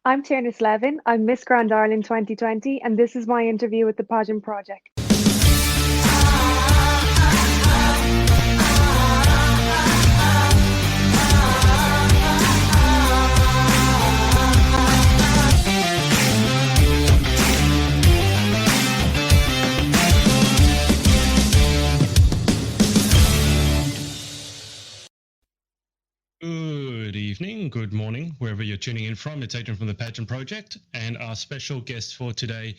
I'm Tirna Slevin. I'm Miss Grand Ireland 2020, and this is my interview with the Pageant Project. Good evening, good morning, wherever you're tuning in from. It's Adrian from the Pageant Project, and our special guest for today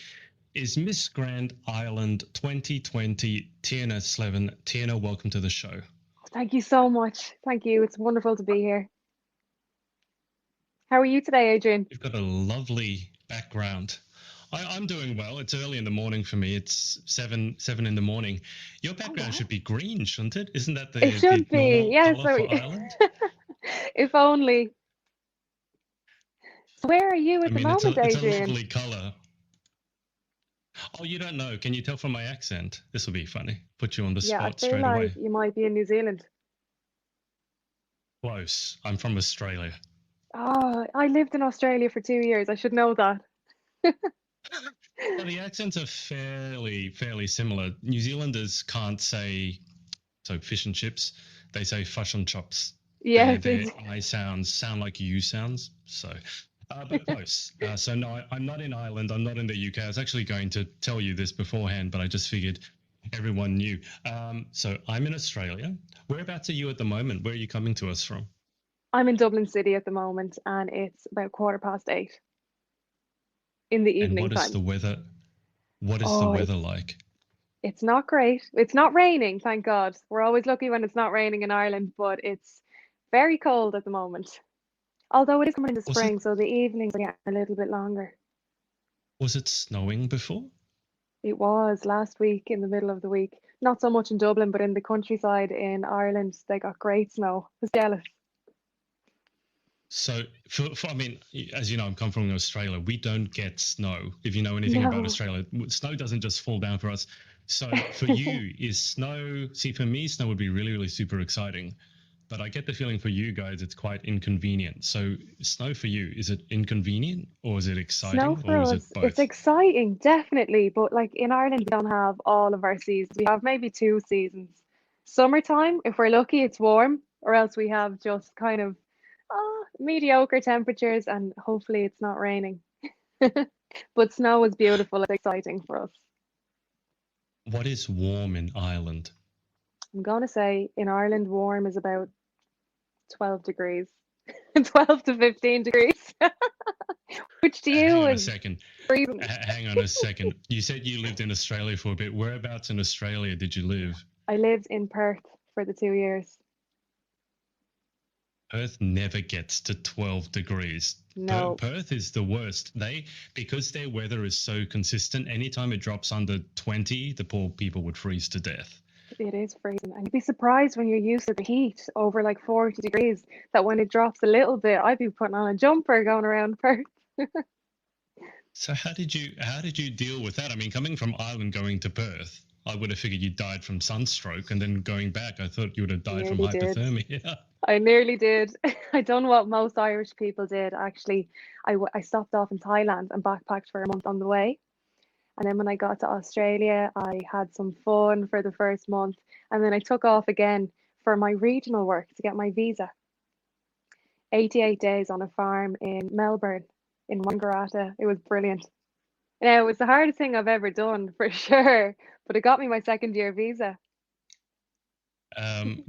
is Miss Grand Ireland 2020, Tirna Slevin. Tirna, welcome to the show. Thank you so much. Thank you. It's wonderful to be here. How are you today, Adrian? You've got a lovely background. I'm doing well. It's early in the morning for me. It's seven in the morning. Your background should be green, shouldn't it? Isn't that It should the be. normal Yeah, colour for Ireland? if only. So where are you at I the mean, it's moment, a Adrian? lovely colour. Oh, you don't know. Can you tell from my accent? This will be funny. Put you on the Yeah, I spot feel straight like away. you might be in New Zealand. Close. I'm from Australia. Oh, I lived in Australia for 2 years. I should know that. Well, the accents are fairly similar. New Zealanders can't say so fish and chips. They say fish and chops. Yes, Their I sounds sound like U sounds. So, but close. So no, I'm not in Ireland. I'm not in the UK. I was actually going to tell you this beforehand, but I just figured everyone knew. So I'm in Australia. Whereabouts are you at the moment? Where are you coming to us from? I'm in Dublin City at the moment, and it's about 8:15 in the And evening what is time. the weather? What is the Oh, weather like? it's not great. It's not raining, thank God. We're always lucky when it's not raining in Ireland, but it's very cold at the moment. Although it is coming into Was it spring, so the evenings are getting a little bit longer. was it snowing before? It was last week in the middle of the week. Not so much in Dublin, but in the countryside in Ireland, they got great snow. I was jealous. So, I mean, as you know, I'm come from Australia. We don't get snow. If you know anything about No. Australia, snow doesn't just fall down for us. So, for you, is snow? See, for me, snow would be really super exciting. But I get the feeling for you guys, it's quite inconvenient. So, snow for you, is it inconvenient or is it Snow exciting for or is it us, it's both? exciting, definitely. But like in Ireland, we don't have all of our seasons. We have maybe two seasons. Summertime, if we're lucky, it's warm, or else we have just kind of mediocre temperatures, and hopefully it's not raining. But snow is beautiful. It's exciting for us. What is warm in Ireland? I'm gonna say in Ireland, warm is about 12 degrees, 12 to 15 degrees, which to Hang you on a is second. freezing. Hang on a second. You said you lived in Australia for a bit. Whereabouts in Australia did you live? I lived in Perth for the 2 years. Perth never gets to 12 degrees. No, Perth is the worst. Because their weather is so consistent, anytime it drops under 20, the poor people would freeze to death. it is freezing. And you'd be surprised when you're used to the heat over like 40 degrees that when it drops a little bit, I'd be putting on a jumper going around Perth. So how did you deal with that? I mean, coming from Ireland going to Perth, I would have figured you died from sunstroke, and then going back, I thought you would have died from Nearly did. hypothermia. I nearly did. I done what most Irish people did. Actually, I stopped off in Thailand and backpacked for a month on the way. And then when I got to Australia, I had some fun for the first month. And then I took off again for my regional work to get my visa. 88 days on a farm in Melbourne, in Wangaratta. It was brilliant. Now, it was the hardest thing I've ever done for sure, but it got me my second year visa.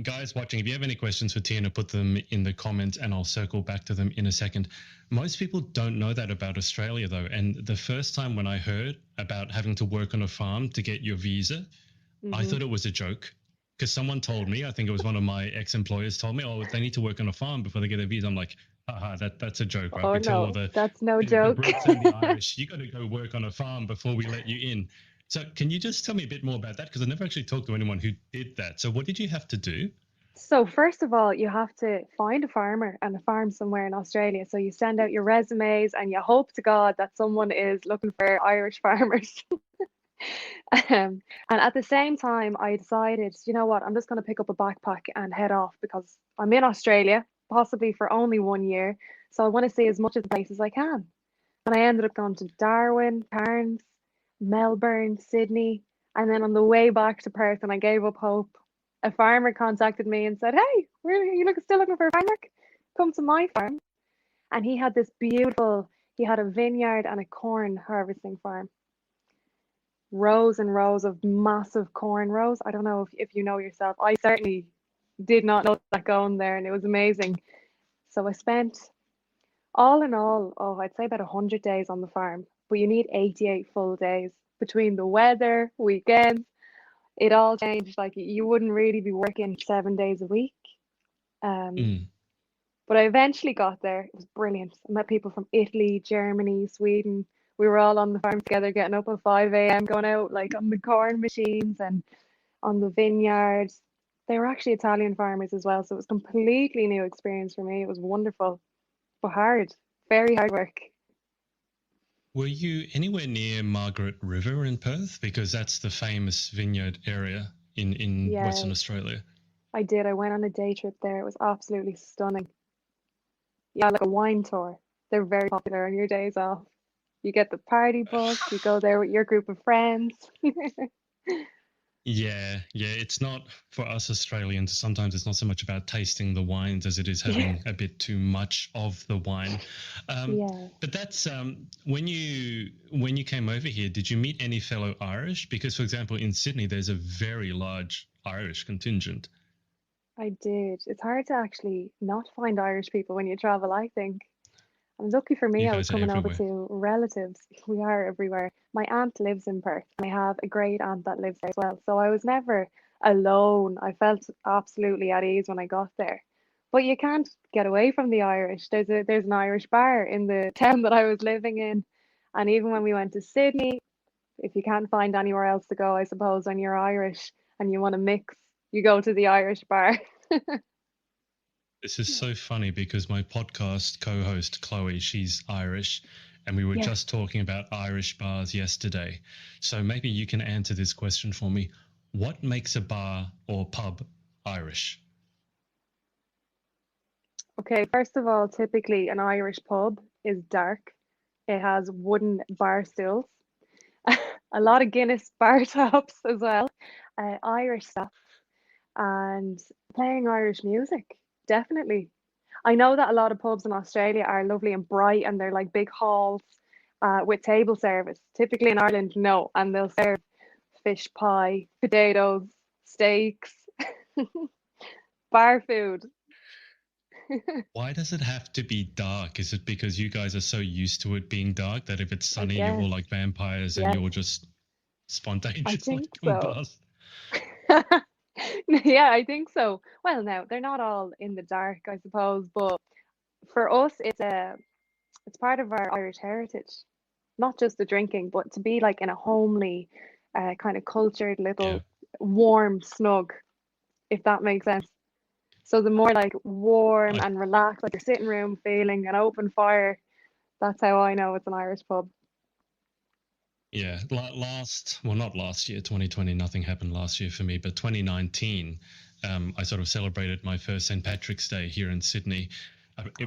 Guys watching, if you have any questions for Tina, put them in the comments and I'll circle back to them in a second. Most people don't know that about Australia, though. And the first time when I heard about having to work on a farm to get your visa, I Hmm. thought it was a joke because someone told me, I think it was one of my ex-employers told me, oh, they need to work on a farm before they get a visa. I'm like, haha, that's a joke, right? Oh We tell all no, the, that's no the joke. Brits and the Irish, you got to go work on a farm before we let you in. So can you just tell me a bit more about that? Because I never actually talked to anyone who did that. So what did you have to do? So first of all, you have to find a farmer and a farm somewhere in Australia. So you send out your resumes and you hope to God that someone is looking for Irish farmers. And at the same time, I decided, you know what, I'm just going to pick up a backpack and head off because I'm in Australia, possibly for only 1 year. So I want to see as much of the place as I can. And I ended up going to Darwin, Cairns, Melbourne, Sydney, and then on the way back to Perth, and I gave up hope, a farmer contacted me and said, "Hey, still looking for a farm work? Come to my farm." And he had this beautiful, he had a vineyard and a corn harvesting farm, rows and rows of massive corn rows. I don't know if you know yourself. I certainly did not know that going there, and it was amazing. So I spent, all in all, oh, I'd say about 100 days on the farm, but you need 88 full days between the weather, weekends. It all changed. Like you wouldn't really be working 7 days a week. Um, Mm. but I eventually got there. It was brilliant. I met people from Italy, Germany, Sweden. We were all on the farm together, getting up at 5 a.m., going out like on the corn machines and on the vineyards. They were actually Italian farmers as well, so it was a completely new experience for me. It was wonderful, but hard, very hard work. Were you anywhere near Margaret River in Perth? Because that's the famous vineyard area in Western Yeah, Australia. I did. I went on a day trip there. It was absolutely stunning. Yeah, like a wine tour. They're very popular on your days off. You get the party bus, you go there with your group of friends. Yeah, it's not for us Australians. Sometimes it's not so much about tasting the wines as it is Yeah, having a bit too much of the wine. yeah. But that's when you came over here. Did you meet any fellow Irish? Because, for example, in Sydney, there's a very large Irish contingent. I did. It's hard to actually not find Irish people when you travel, I think. And lucky for me, You I was guys are coming over everywhere. to relatives. We are everywhere. My aunt lives in Perth, and I have a great aunt that lives there as well. So I was never alone. I felt absolutely at ease when I got there. But you can't get away from the Irish. There's an Irish bar in the town that I was living in. And even when we went to Sydney, if you can't find anywhere else to go, I suppose, when you're Irish and you want to mix, you go to the Irish bar. This is so funny because my podcast co-host Chloe, she's Irish, and we were Yeah. just talking about Irish bars yesterday. So maybe you can answer this question for me. What makes a bar or pub Irish? Okay, first of all, typically an Irish pub is dark. It has wooden bar stools, a lot of Guinness bar tops as well, Irish stuff, and playing Irish music. Definitely. I know that a lot of pubs in Australia are lovely and bright and they're like big halls with table service. Typically in Ireland, no, and they'll serve fish pie, potatoes, steaks, bar food. Why does it have to be dark? Is it because you guys are so used to it being dark that if it's I sunny, you're guess, all like vampires and yes, you're just I spontaneously think doing so. bars? Yeah, I think so. Well, now they're not all in the dark, I suppose, but for us, it's part of our Irish heritage, not just the drinking, but to be like in a homely, kind of cultured Yeah. little warm snug, if that makes sense. So the more like warm I and relaxed, like your sitting room feeling, an open fire, that's how I know it's an Irish pub. Yeah, well, not last year, 2020, nothing happened last year for me, but 2019, I sort of celebrated my first St. Patrick's Day here in Sydney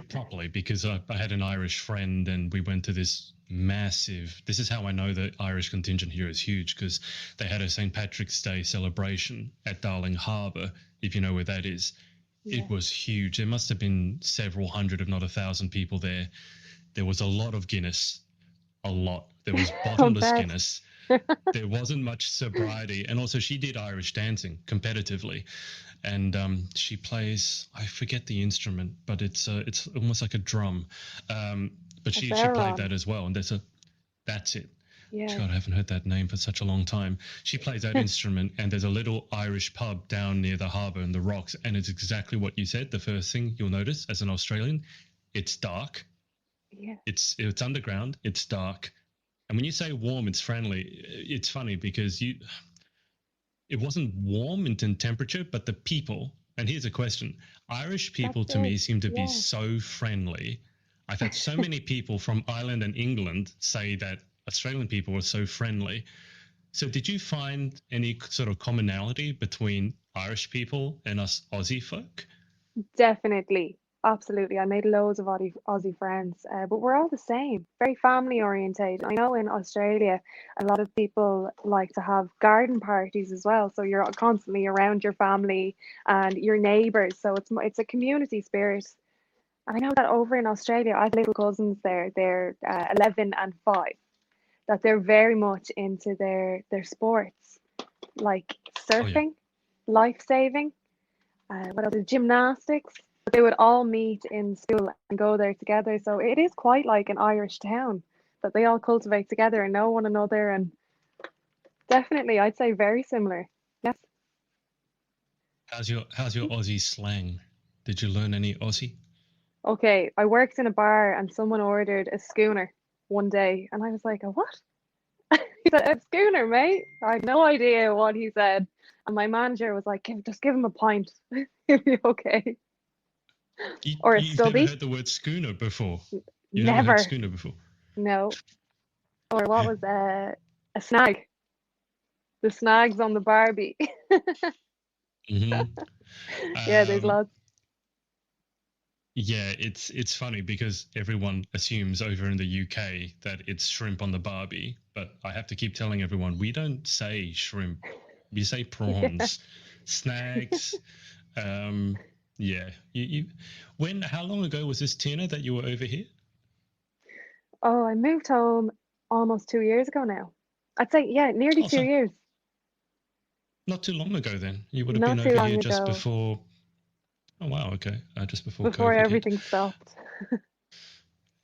properly because I had an Irish friend and we went to this massive, this is how I know the Irish contingent here is huge because they had a St. Patrick's Day celebration at Darling Harbour, if you know where that is. It Yeah. was huge. There must have been several hundred, if not 1,000 people there. There was a lot of Guinness, a lot. There was I bottomless bet. Guinness. There wasn't much sobriety, and also she did Irish dancing competitively, and she plays, I forget the instrument, but it's almost like a drum, but A she played Theron. that as well, and that's it. Yeah. God, I haven't heard that name for such a long time. She plays that instrument, and there's a little Irish pub down near the harbour in the rocks, and it's exactly what you said. The first thing you'll notice as an Australian, it's dark. Yeah. It's underground. It's dark. And when you say warm, it's friendly. It's funny because it wasn't warm in temperature, but the people. And here's a question: Irish That's people to it. me seem to be Yeah. so friendly. I've had so many people from Ireland and England say that Australian people were so friendly. So, did you find any sort of commonality between Irish people and us Aussie folk? Definitely. Absolutely. I made loads of Aussie friends, but we're all the same, very family orientated. I know in Australia, a lot of people like to have garden parties as well. So you're constantly around your family and your neighbors. So it's a community spirit. And I know that over in Australia, I have little cousins there. They're 11 and 5. That they're very much into their sports, like Oh yeah. surfing, life saving, what else? Gymnastics. They would all meet in school and go there together. So it is quite like an Irish town that they all cultivate together and know one another. And definitely, I'd say very similar. Yes. How's your Aussie slang? Did you learn any Aussie? Okay. I worked in a bar and someone ordered a schooner one day, and I was like, a what? He said, a schooner, mate. I had no idea what he said. And my manager was like, just give him a pint. He'll be okay. Or a You've never stubby. heard the word schooner before. You never heard Never. schooner before. No. Or what was a snag? The snags on the Barbie. hmm Yeah, there's Um, lots. yeah, it's funny because everyone assumes over in the UK that it's shrimp on the Barbie, but I have to keep telling everyone we don't say shrimp, we say Yeah. prawns, snags. Um, yeah, how long ago was this, Tina, that you were over here? Oh, I moved home almost 2 years ago now. I'd say, yeah, nearly Oh, two so years. not too long ago then. You would have been Not too over long here just ago, before. Oh wow, okay, just before before COVID hit. everything stopped.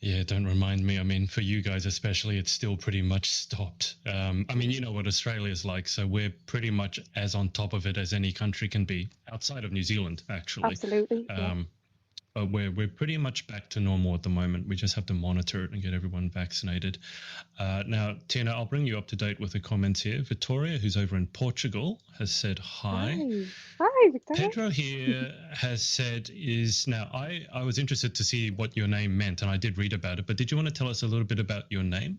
Yeah, don't remind me. I mean, for you guys especially, it's still pretty much stopped. I mean, you know what Australia's like, so we're pretty much as on top of it as any country can be, outside of New Zealand, actually. Absolutely, yeah. Um, but we're pretty much back to normal at the moment. We just have to monitor it and get everyone vaccinated. Now, Tina, I'll bring you up to date with the comments here. Victoria, who's over in Portugal, has said hi. Hi. Hi, Victoria. Pedro here has said is now I was interested to see what your name meant and I did read about it, but did you want to tell us a little bit about your name?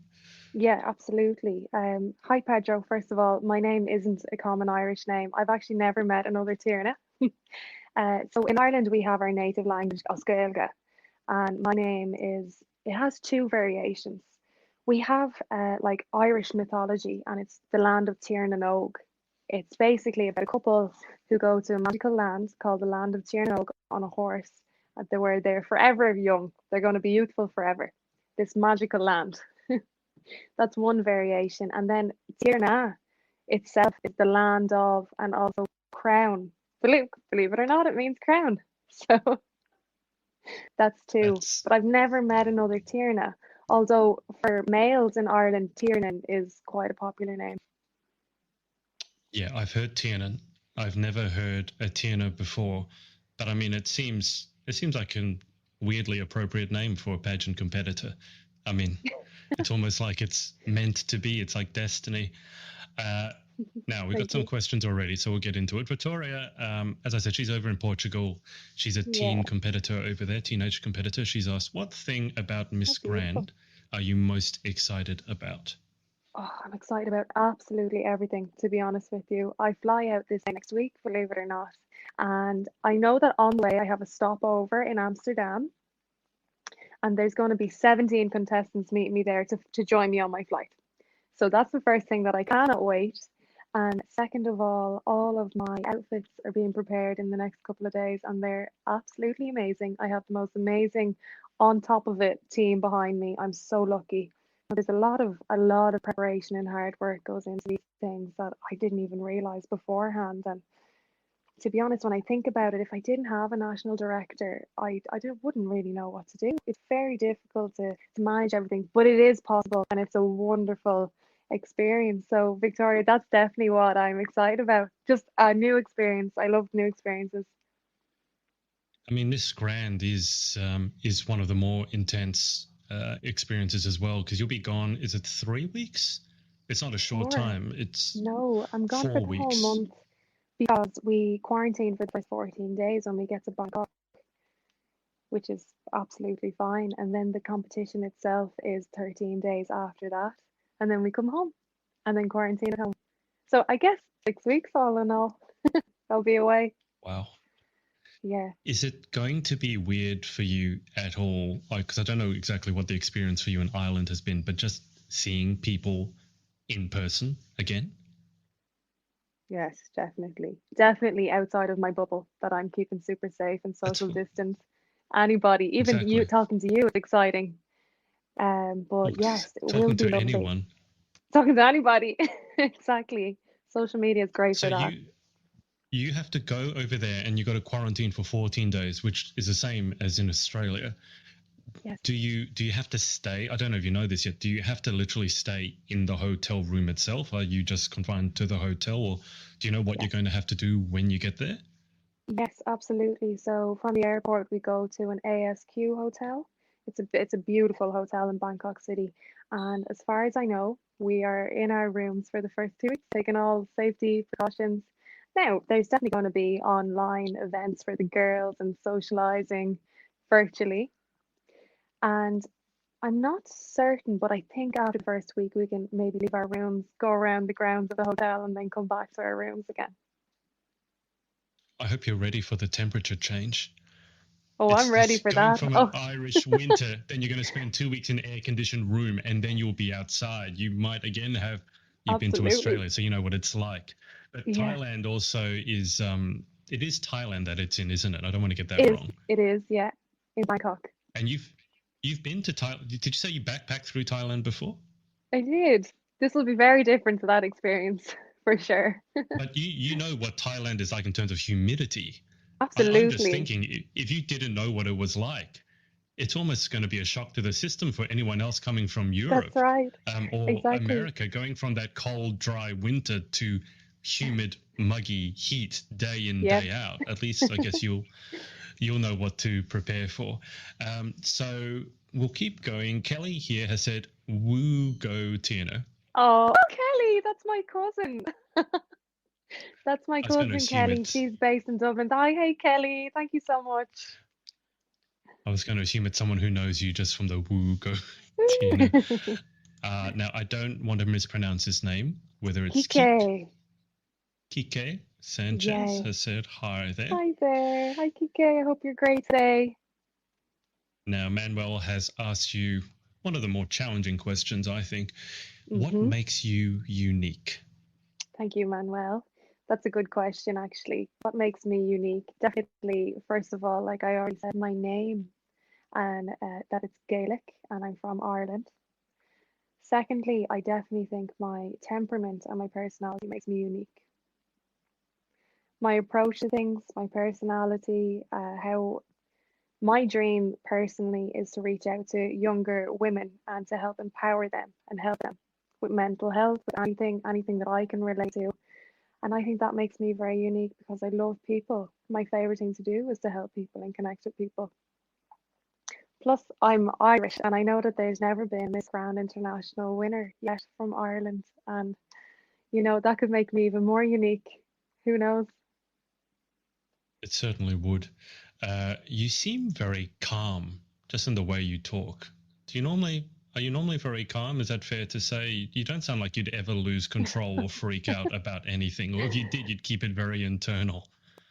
Yeah, absolutely. Hi, Pedro. First of all, my name isn't a common Irish name. I've actually never met another Tirna. So in Ireland, we have our native language, Oscailga, and my name it has two variations. We have like Irish mythology, and it's the land of Tirna Nog. It's basically about a couple who go to a magical land called the land of Tirna Nog on a horse. And they were there forever young. They're going to be youthful forever. This magical land. That's one variation. And then Tirna itself is the land of and also crown. Believe it or not, it means crown. So that's two. That's But I've never met another Tirna. Although for males in Ireland, Tiernan is quite a popular name. yeah, I've heard Tiernan. I've never heard a Tierna before, but I mean it seems like a weirdly appropriate name for a pageant competitor. I mean, it's almost like it's meant to be. It's like destiny. Uh, Now, we've got Thank some you. questions already, so we'll get into it. Victoria, as I said, she's over in Portugal. She's a Yeah, teen competitor over there, teenage competitor. She's asked, what thing about oh, Miss beautiful. Grand are you most excited about? Oh, I'm excited about absolutely everything, to be honest with you. I fly out this next week, believe it or not. And I know that on the way I have a stopover in Amsterdam, and there's going to be 17 contestants meeting me there to join me on my flight. So that's the first thing that I cannot wait. And second of all of my outfits are being prepared in the next couple of days, and they're absolutely amazing. I have the most amazing, on top of it, team behind me. I'm so lucky. There's a lot of preparation and hard work goes into these things that I didn't even realize beforehand. And to be honest, when I think about it, if I didn't have a national director, wouldn't really know what to do. It's very difficult to manage everything, but it is possible and it's a wonderful experience. So, Victoria, that's definitely what I'm excited about. Just a new experience. I love new experiences. I mean, Miss Grand is one of the more intense experiences as well, because you'll be gone. Is it 3 weeks? It's not a short Or, time. It's no, I'm gone for four the whole weeks. month because we quarantine for the first 14 days when we get to Bangkok, which is absolutely fine. And then the competition itself is 13 days after that. And then we come home and then quarantine at home. So I guess 6 weeks all in all, I'll be away. Wow. Yeah. Is it going to be weird for you at all? Like, because I don't know exactly what the experience for you in Ireland has been, but just seeing people in person again? Yes, definitely. Definitely outside of my bubble that I'm keeping super safe and That's social distance. Anybody, even you exactly. talking to you is exciting. Well, But yes, it will talking be to lovely. anyone. Talking to anybody. Exactly. Social media is great So for that. you have to go over there and you got to quarantine for 14 days, which is the same as in Australia. Yes. Do you have to stay? I don't know if you know this yet. Do you have to literally stay in the hotel room itself? Are you just confined to the hotel, or do you know what Yes. you're going to have to do when you get there? Yes, absolutely. So from the airport, we go to an ASQ hotel. It's a beautiful hotel in Bangkok City. And as far as I know, we are in our rooms for the first 2 weeks, taking all safety precautions. Now, there's definitely going to be online events for the girls and socializing virtually. And I'm not certain, but I think after the first week, we can maybe leave our rooms, go around the grounds of the hotel, and then come back to our rooms again. I hope you're ready for the temperature change. Oh, I'm It's ready for going that. from an Oh, Irish winter, then you're going to spend 2 weeks in an air-conditioned room, and then you'll be outside. You might again have you've been to absolutely. Australia, so you know what it's like. But Yes. Thailand also is it is Thailand that it's in, isn't it? I don't want to get that Is wrong. it is, yeah, in Bangkok. And you've been to Thailand. Did you say you backpacked through Thailand before? I did. This will be very different to that experience for sure. But you know what Thailand is like in terms of humidity. I'm just Absolutely. thinking if you didn't know what it was like, it's almost going to be a shock to the system for anyone else coming from That's Europe right. or Exactly. America, going from that cold, dry winter to humid, muggy heat day in, Yes. day out. At least I guess you'll know what to prepare for. So we'll keep going. Kelly here has said, "Woo, go Tirna." Oh, Kelly, that's my cousin. That's my I was going to cousin assume Kelly. it's She's based in Dublin. Hi, hey Kelly. Thank you so much. I was going to assume it's someone who knows you just from the "Woo, go Tirna." Now I don't want to mispronounce his name, whether it's Kike. Kike Sanchez Yes. has said hi there. Hi there. Hi, Kike. I hope you're great today. Now, Manuel has asked you one of the more challenging questions, I think. What Hmm. makes you unique? Thank you, Manuel. That's a good question, actually. What makes me unique? Definitely, first of all, like I already said, my name and that it's Gaelic and I'm from Ireland. Secondly, I definitely think my temperament and my personality makes me unique. My approach to things, my personality, how my dream personally is to reach out to younger women and to help empower them and help them with mental health, with anything that I can relate to. And I think that makes me very unique because I love people. My favorite thing to do is to help people and connect with people. Plus, I'm Irish, and I know that there's never been a Miss Grand International winner yet from Ireland. And, that could make me even more unique. Who knows? It certainly would. You seem very calm just in the way you talk. Are you normally very calm? Is that fair to say? You don't sound like you'd ever lose control or freak out about anything. Or if you did, you'd keep it very internal.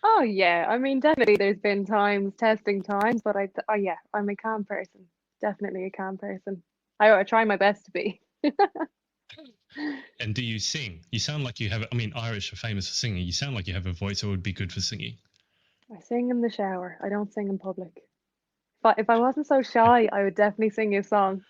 Oh, yeah. I mean, definitely there's been times, testing times, but yeah, I'm a calm person. Definitely a calm person. I try my best to be. And do you sing? You sound like you have, I mean, Irish are famous for singing. You sound like you have a voice that would be good for singing. I sing in the shower. I don't sing in public. But if I wasn't so shy, I would definitely sing you a song.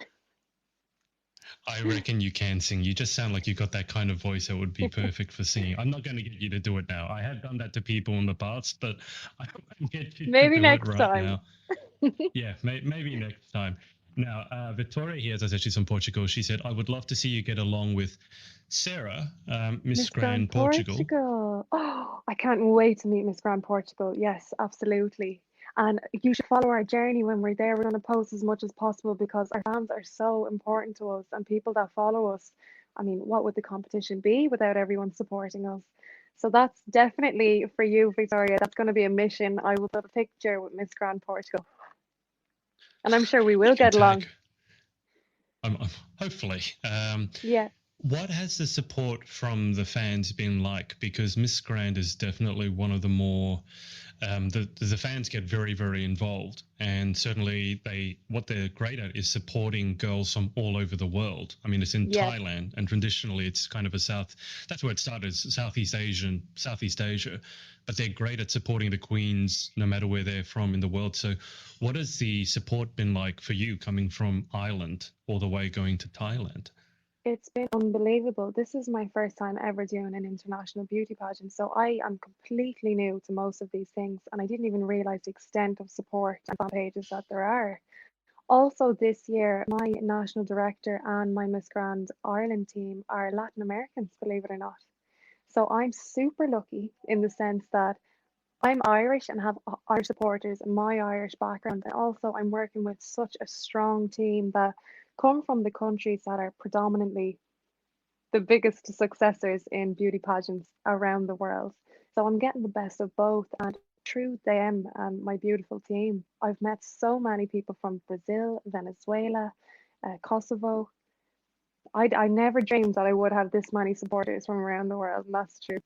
I reckon you can sing. You just sound like you've got that kind of voice that would be perfect for singing. I'm not going to get you to do it now. I have done that to people in the past, but I won't get you to Maybe do it next right time. now. Yeah, maybe next time. Now, Victoria here, as I said, she's from Portugal. She said, I would love to see you get along with Sarah, Miss Miss Grand Grand Portugal. Portugal. Oh, I can't wait to meet Miss Grand Portugal. Yes, absolutely. And you should follow our journey when we're there. We're going to post as much as possible because our fans are so important to us and people that follow us. I mean, what would the competition be without everyone supporting us? So that's definitely for you, Victoria. That's going to be a mission. I will put a picture with Miss Grand Portugal. And I'm sure we You will can get along. tag, hopefully. Yeah. What has the support from the fans been like? Because Miss Grand is definitely one of the more the fans get very, very involved, and certainly what they're great at is supporting girls from all over the world. I mean, it's in Yes. Thailand, and traditionally it's kind of that's where it started, Southeast Asia, but they're great at supporting the queens no matter where they're from in the world. So what has the support been like for you coming from Ireland all the way going to Thailand? It's been unbelievable. This is my first time ever doing an international beauty pageant, so I am completely new to most of these things, and I didn't even realize the extent of support and fan pages that there are. Also, this year, my national director and my Miss Grand Ireland team are Latin Americans, believe it or not. So I'm super lucky in the sense that I'm Irish and have Irish supporters and my Irish background. And also, I'm working with such a strong team that come from the countries that are predominantly the biggest successors in beauty pageants around the world. So I'm getting the best of both. And through them and my beautiful team, I've met so many people from Brazil, Venezuela, Kosovo. I never dreamed that I would have this many supporters from around the world, and that's true.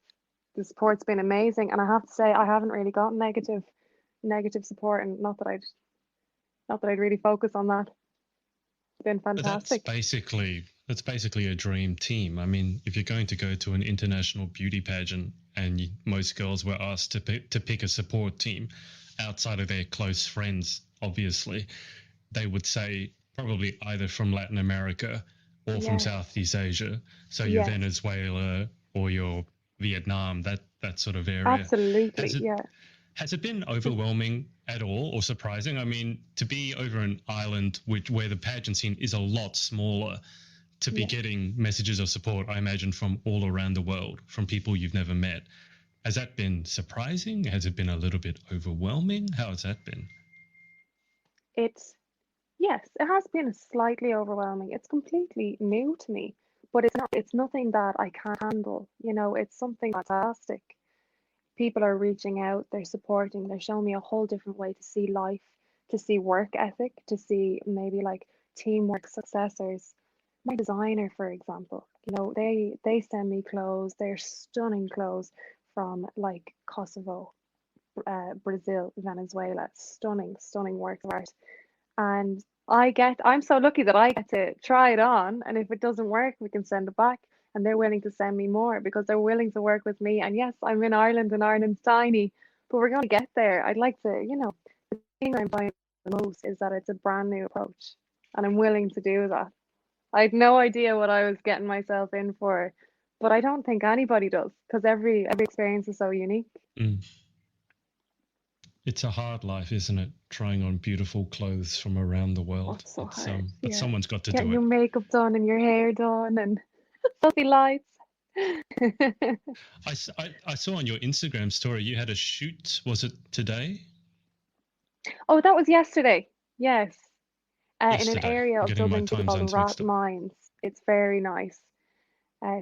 The support's been amazing, and I have to say I haven't really gotten negative support, and not that I'd really focus on that. It's been But that's fantastic. basically a dream team. I mean, if you're going to go to an international beauty pageant and most girls were asked to pick a support team outside of their close friends, obviously, they would say probably either from Latin America or from Yes, Southeast Asia. So your yes, Venezuela or your Vietnam, that sort of area. absolutely, Has it yeah. has it been overwhelming at all or surprising? I mean, to be over an island where the pageant scene is a lot smaller, to be Yeah. getting messages of support, I imagine, from all around the world, from people you've never met. Has that been surprising? Has it been a little bit overwhelming? How has that been? It's Yes, it has been slightly overwhelming. It's completely new to me, but it's not. It's nothing that I can't handle. It's something fantastic. People are reaching out, they're supporting, they're showing me a whole different way to see life, to see work ethic, to see maybe like teamwork successors. My designer, for example, they send me clothes, they're stunning clothes from like Kosovo, Brazil, Venezuela, stunning, stunning works of art. And I'm so lucky that I get to try it on. And if it doesn't work, we can send it back. And they're willing to send me more because they're willing to work with me. And yes, I'm in Ireland and Ireland's tiny, but we're going to get there. I'd like to, the thing I'm finding the most is that it's a brand new approach. And I'm willing to do that. I had no idea what I was getting myself in for, but I don't think anybody does because every experience is so unique. Mm. It's a hard life, isn't it? Trying on beautiful clothes from around the Oh, world. it's so hard. But Yeah. someone's got to Getting do your it. makeup done and your hair done and fluffy lights. I saw on your Instagram story you had a shoot. Was it today? Oh, that was yesterday. Yes. In an Yesterday. area I'm of getting my Dublin city time called zones mixed up. Mines. It's very nice.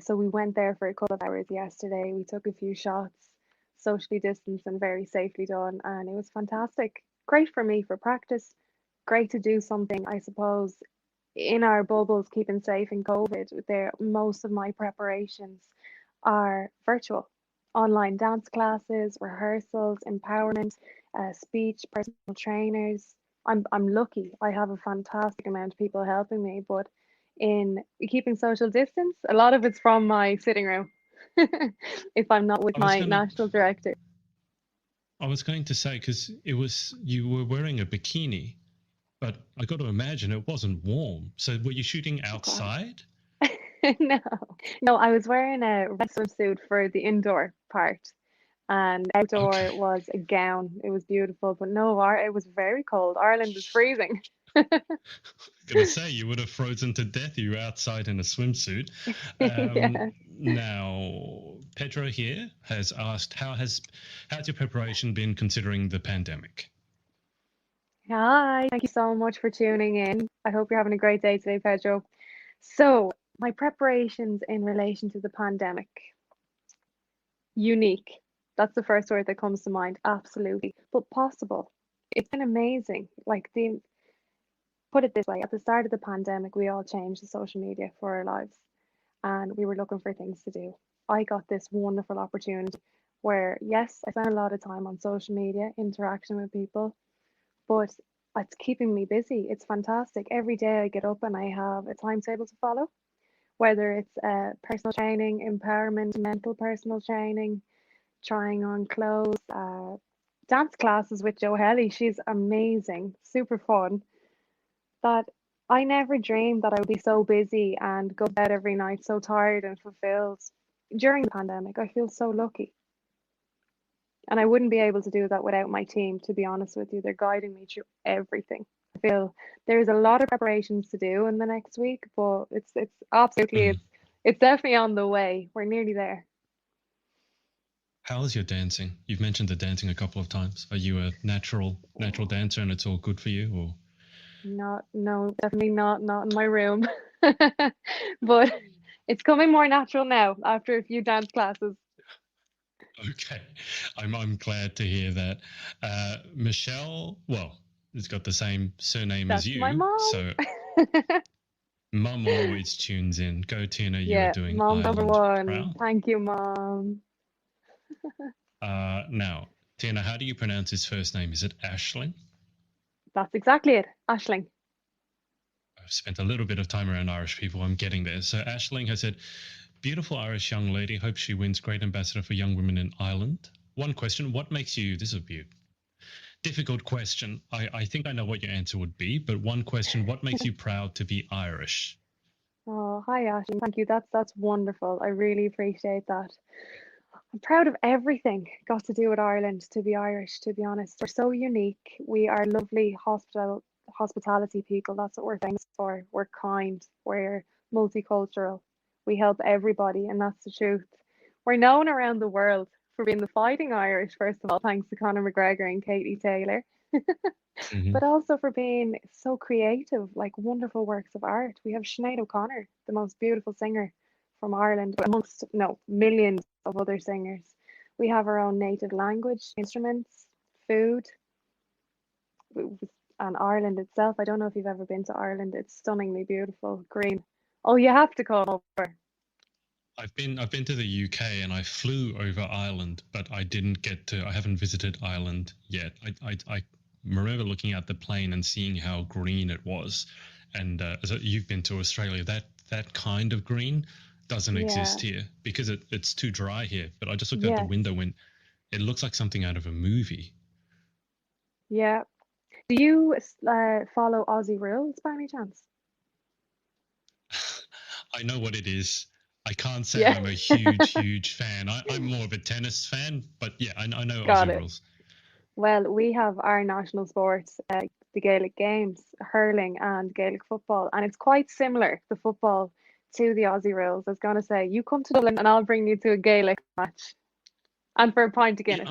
So we went there for a couple of hours yesterday. We took a few shots, socially distanced and very safely done, and it was fantastic. Great for me for practice. Great to do something, I suppose, in our bubbles, keeping safe in COVID. There, most of my preparations are virtual, online dance classes, rehearsals, empowerment, speech, personal trainers. I'm lucky. I have a fantastic amount of people helping me, but in keeping social distance, a lot of it's from my sitting room. If I'm not with I was my gonna national director. I was going to say because you were wearing a bikini, but I got to imagine it wasn't warm. So were you shooting Oh God. outside? No, no, I was wearing a red swimsuit for the indoor part, and Okay. outdoor was a gown. It was beautiful, but no, it was very cold. Ireland is freezing. Gonna say you would have frozen to death. You were outside in a swimsuit. Yeah. Now, Pedro here has asked, how's your preparation been considering the pandemic? Hi, thank you so much for tuning in. I hope you're having a great day today, Pedro. So, my preparations in relation to the pandemic, unique. That's the first word that comes to mind. Absolutely. But possible. It's been amazing. Put it this way, at the start of the pandemic, we all changed to social media for our lives. and we were looking for things to do. I got this wonderful opportunity where, yes, I spend a lot of time on social media, interaction with people, but it's keeping me busy. It's fantastic. Every day I get up and I have a timetable to follow, whether it's personal training, empowerment, mental personal training, trying on clothes, dance classes with Joe Helly. She's amazing, super fun. That I never dreamed that I would be so busy and go to bed every night so tired and fulfilled during the pandemic. I feel so lucky. And I wouldn't be able to do that without my team, to be honest with you. They're guiding me through everything. I feel there's a lot of preparations to do in the next week, but it's absolutely Mm. it's definitely on the way. We're nearly there. How is your dancing? You've mentioned the dancing a couple of times. Are you a natural dancer and it's all good for you, or? Not, no, definitely not in my room. But it's coming more natural now after a few dance classes. Okay, I'm glad to hear that. Michelle, well, has got the same surname as That's my you, mom. so Mum always tunes in. Go Tina, you are Yeah, doing mom number Ireland one. proud. Thank you, mom. Now, Tina, how do you pronounce his first name? Is it Ashling? That's exactly it. Ashling. I've spent a little bit of time around Irish people. I'm getting there. So Ashling has said, beautiful Irish young lady. Hope she wins great ambassador for young women in Ireland. One question, what makes you, this would be a difficult question. I think I know what your answer would be, but one question, what makes you proud to be Irish? Oh, hi, Ashling. Thank you. That's wonderful. I really appreciate that. I'm proud of everything got to do with Ireland, to be Irish, to be honest. We're so unique. We are lovely hospitality people. That's what we're famous for. We're kind. We're multicultural. We help everybody, and that's the truth. We're known around the world for being the fighting Irish, first of all, thanks to Conor McGregor and Katie Taylor, Mm-hmm. but also for being so creative, like wonderful works of art. We have Sinead O'Connor, the most beautiful singer from Ireland, amongst no millions of other singers. We have our own native language, instruments, food, and Ireland itself. I don't know if you've ever been to Ireland. It's stunningly beautiful, green. Oh, you have to come over. I've been to the UK and I flew over Ireland, but I haven't visited Ireland yet. I remember looking at the plane and seeing how green it was. And so you've been to Australia, that kind of green doesn't Yeah. exist here because it's too dry here. But I just looked out the Yes. window and it looks like something out of a movie. Yeah. Do you follow Aussie rules by any chance? I know what it is. I can't say Yeah. I'm a huge fan. I'm more of a tennis fan, but yeah, I know Got Aussie it. rules. Well, we have our national sports, the Gaelic games, hurling and Gaelic football, and it's quite similar, the football, to the Aussie rules. I was going to say, you come to Dublin and I'll bring you to a Gaelic match and for a pint of Yeah, Guinness.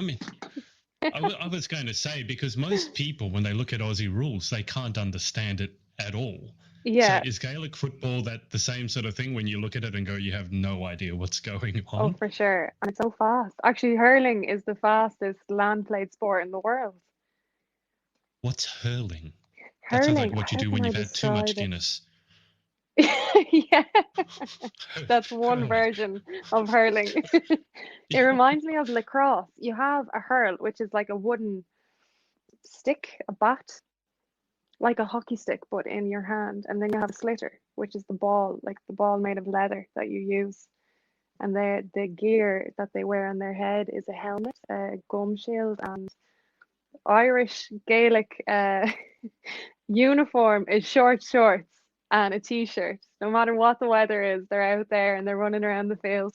I mean, I was going to say, because most people, when they look at Aussie rules, they can't understand it at all. So Yeah. is Gaelic football that the same sort of thing when you look at it and go, you have no idea what's going Oh, on? for sure. And it's so fast. Actually, hurling is the fastest land played sport in the world. What's hurling? That sounds like Hurling, what you how do can when I you've had too much describe it? Guinness. Yeah, that's one Hurling. version of hurling. It reminds me of lacrosse. You have a hurl, which is like a wooden stick, a bat, like a hockey stick, but in your hand. And then you have a slitter, which is the ball, like the ball made of leather that you use. And the gear that they wear on their head is a helmet, a gum shield, and Irish Gaelic uniform is short shorts and a t-shirt. No matter what the weather is, they're out there and they're running around the field.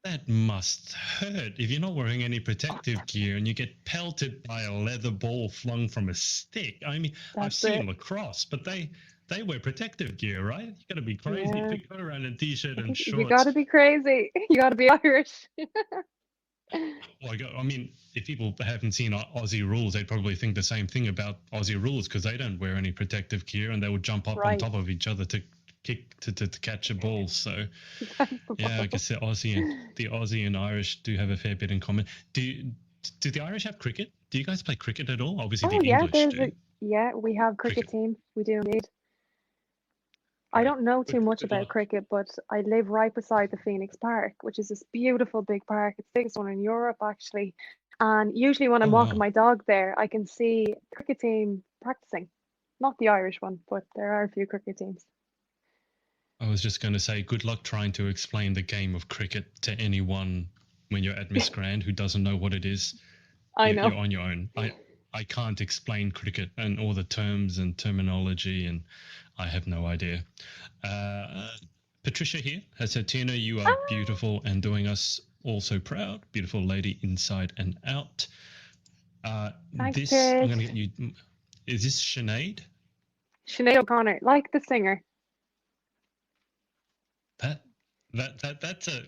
That must hurt if you're not wearing any protective gear and you get pelted by a leather ball flung from a stick. I mean, I've That's seen it. lacrosse, but they wear protective gear, right? You got to be crazy if Yeah, you go around in t-shirt and you got shorts. to be crazy. You got to be Irish. Well, I mean, if people haven't seen Aussie rules, they'd probably think the same thing about Aussie rules because they don't wear any protective gear and they would jump up on Right. top of each other to kick to catch a ball. So That's the yeah, I ball. guess the Aussie and Irish do have a fair bit in common. Do the Irish have cricket? Do you guys play cricket at all? Obviously, Oh the yeah, English do. yeah, we have cricket Cricket. team. We do indeed. I don't know too much Good about luck. cricket, but I live right beside the Phoenix Park, which is this beautiful big park. It's the biggest one in Europe, actually. And usually when Oh I'm walking wow. my dog there, I can see the cricket team practicing. Not the Irish one, but there are a few cricket teams. I was just going to say, good luck trying to explain the game of cricket to anyone when you're at Miss Grand who doesn't know what it is. I You're know. on your own. I can't explain cricket and all the terms and terminology, and I have no idea. Patricia here has said, Tina, you are Ah, beautiful and doing us all so proud. Beautiful lady inside and out. thanks, This, I'm Pidge. going to get you. Is this Sinead? Sinead O'Connor, like the singer. That's a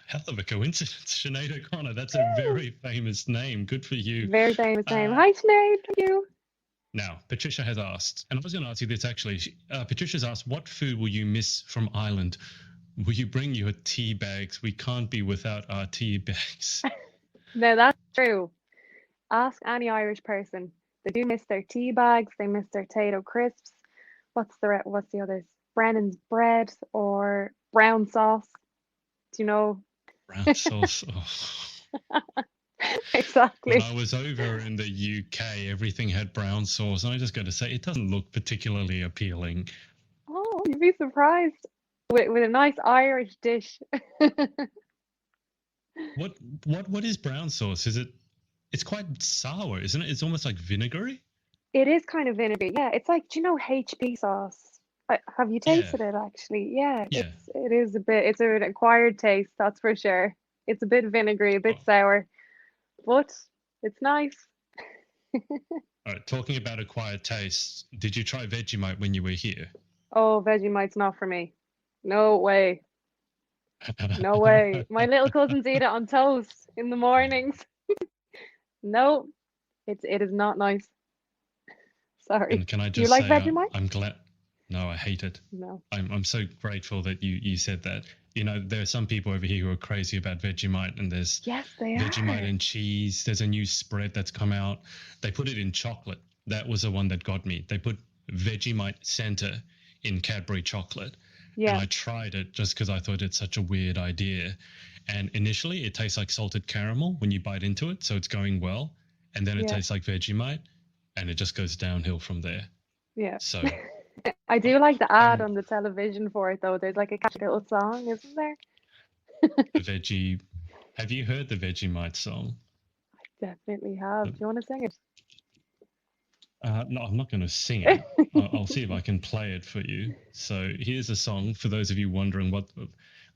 hell of a coincidence. Sinead O'Connor. That's a very famous name. Good for you. Very famous name. Uh, Hi, Sinead. Thank you. Now, Patricia has asked, and I was going to ask you this actually. Patricia's asked, what food will you miss from Ireland? Will you bring your tea bags? We can't be without our tea bags. No, that's true. Ask any Irish person. They do miss their tea bags. They miss their potato crisps. What's the others? Brennan's bread or brown sauce. Do you know? Brown sauce. Oh. When Exactly. I was over in the UK, everything had brown sauce, and I just got to say, it doesn't look particularly appealing. Oh, you'd be surprised with a nice Irish dish. What is brown sauce? Is it? It's quite sour, isn't it? It's almost like vinegary. It is kind of vinegary. Yeah, it's like, do you know HP sauce? Have you Yeah, tasted it actually? Yeah, yeah. it is a bit, it's an acquired taste, that's for sure. It's a bit vinegary, a bit Oh, sour, but it's nice. all right. Talking about acquired taste, did you try Vegemite when you were here? Oh, Vegemite's not for me. No way. No way. My little cousins eat it on toast in the mornings. No, it is not nice. Sorry. And can I Do you just like say, Vegemite? I'm glad. No, I hate it. No. I'm so grateful that you said that. You know, there are some people over here who are crazy about Vegemite, and there's Yes, they Vegemite are. and cheese. There's a new spread that's come out. They put it in chocolate. That was the one that got me. They put Vegemite Center in Cadbury chocolate, and Yeah, I tried it just because I thought it's such a weird idea. And initially, it tastes like salted caramel when you bite into it, so it's going well. And then it yeah, tastes like Vegemite, and it just goes downhill from there. yeah. So I uh, do like the ad I'm on the television for it though. There's like a catchy little song, isn't there? a veggie. Have you heard the Vegemite song? Definitely have. Do you want to sing No, I'm not going to sing it. it? I'll see if I can play it for you. So here's a song for those of you wondering what.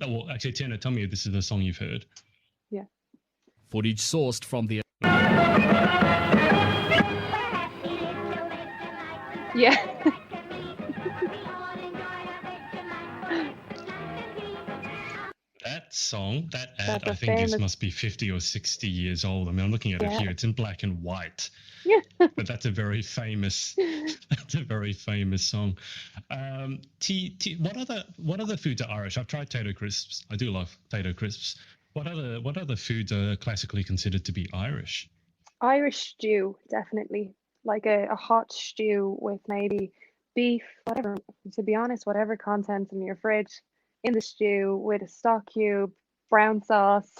Well, actually, Tina, tell me if this is the song you've heard. Yeah. Footage sourced from the Yeah. That song, that ad, That's I a think this famous. must be 50 or 60 years old. I mean, I'm looking at it Yeah. here. It's in black and white, Yeah. but that's a very famous. That's a very famous song. What other foods are Irish? I've tried potato crisps. I do love potato crisps. What other foods are classically considered to be Irish? Irish stew, definitely. Like a hot stew with maybe beef, whatever, to be honest, whatever contents in your fridge in the stew with a stock cube, brown sauce,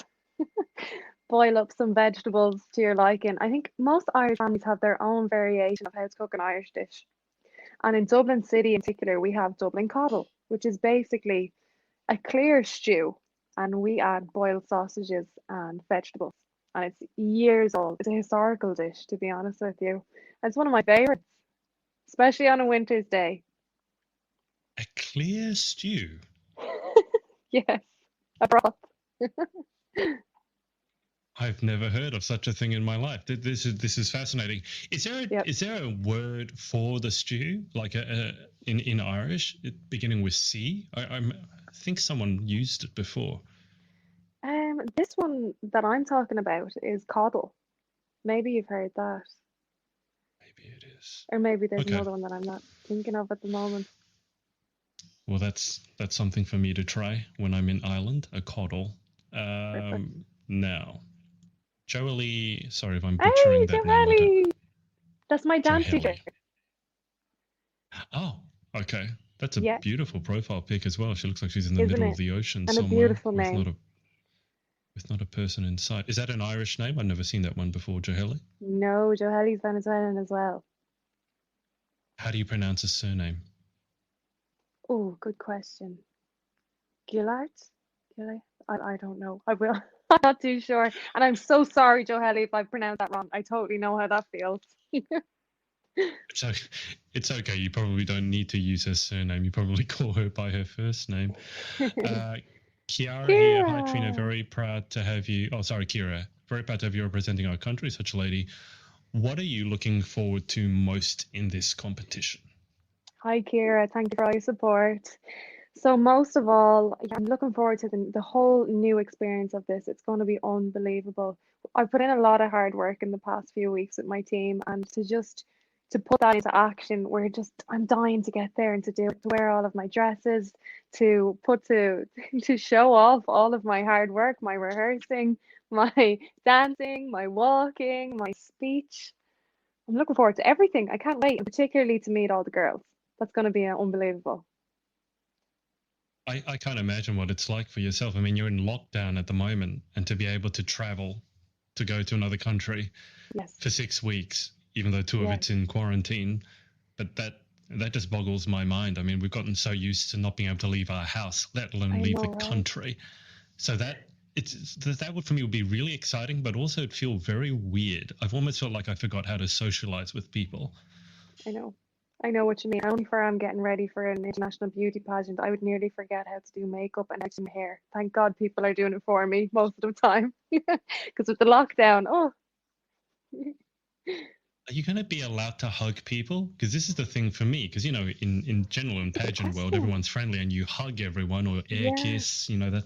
boil up some vegetables to your liking. I think most Irish families have their own variation of how to cook an Irish dish. And in Dublin City in particular, we have Dublin coddle, which is basically a clear stew, and we add boiled sausages and vegetables. And it's years old. It's a historical dish, to be honest with you. It's one of my favorites, especially on a winter's day. A clear stew. Yes, a broth. I've never heard of such a thing in my life. This is fascinating. Yep. Is there a word for the stew, like in Irish, beginning with C? I think someone used it before. This one that I'm talking about is coddle. Maybe you've heard that, Maybe it is. or maybe there's Okay. another one that I'm not thinking of at the moment. Well, that's something for me to try when I'm in Ireland. A coddle. Perfect. Now, Joely. Sorry if I'm Hey, butchering that name. Joelle! That's my dance teacher. Joely. Oh, okay. That's a Yeah, beautiful profile pic as well. She looks like she's in the isn't middle it? of the ocean And a somewhere beautiful name. with not a person in sight. Is that an Irish name? I've never seen that one before, Joheli. No, Johelle's Venezuelan as well. How do you pronounce his surname? Oh, good question. Gillard? Gillard? I don't know. I will. I'm not too sure. And I'm so sorry, Johelle, if I pronounced that wrong. I totally know how that feels. So it's okay. You probably don't need to use her surname. You probably call her by her first name. Kiara here. Hi, Trina. Kira. Very proud to have you. Oh, sorry, Kira. Very proud to have you representing our country, such a lady. What are you looking forward to most in this competition? Hi, Kira. Thank you for all your support. So most of all, yeah, I'm looking forward to the whole new experience of this. It's going to be unbelievable. I've put in a lot of hard work in the past few weeks with my team, and to put that into action, I'm dying to get there and to wear all of my dresses, to show off all of my hard work, my rehearsing, my dancing, my walking, my speech. I'm looking forward to everything. I can't wait, and particularly to meet all the girls. That's going to be unbelievable. I can't imagine what it's like for yourself. I mean, you're in lockdown at the moment, and to be able to travel to go to another country Yes. for 6 weeks, even though two of Yeah. it's in quarantine, but that just boggles my mind. I mean, we've gotten so used to not being able to leave our house, let alone leave the country. So that would for me would be really exciting, but also it'd feel very weird. I've almost felt like I forgot how to socialize with people. I know what you mean. Only for I'm getting ready for an international beauty pageant, I would nearly forget how to do makeup and how to do my hair. Thank God people are doing it for me most of the time. Because with the lockdown, Are you going to be allowed to hug people? Because this is the thing for me. Because, you know, in general, in pageant world, everyone's friendly and you hug everyone or air kiss, you know, that.